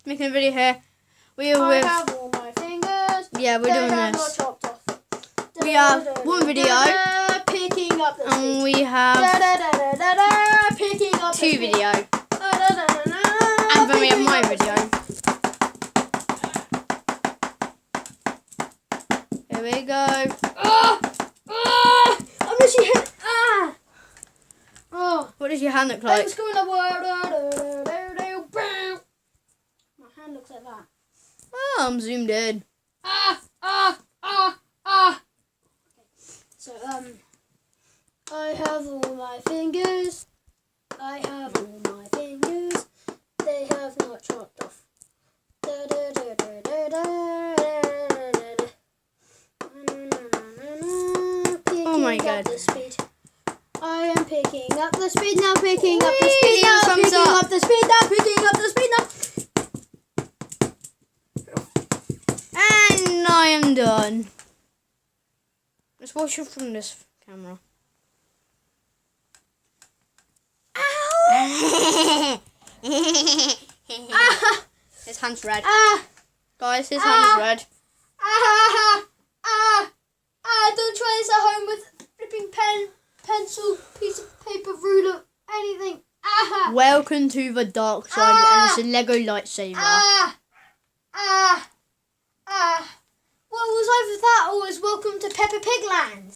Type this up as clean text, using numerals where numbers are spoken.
making a video here. I have all my fingers. Yeah, we're doing Not this. chopped off. We have one video, Picking up the and speed. we have Picking up the two speed. video, and then we have my video. Here we go. I'm literally hit. Oh. What does your hand look like? Let's go in the world. My hand looks like that. Oh, I'm zoomed in. So, I have all my fingers. I have all my fingers. They have not chopped off. Oh my God. The speed. I am picking up the speed now, picking up the speed now, Thumbs picking up. up the speed now, picking up the speed now. And I am done. Let's watch it from this camera. Ow! His hand's red. Ah! Guys, his hand's red. Don't try this at home with flipping pen, pencil, piece of paper, ruler, anything. Welcome to the dark side, and it's a Lego lightsaber. What was either that or was welcome to Peppa Pig Land?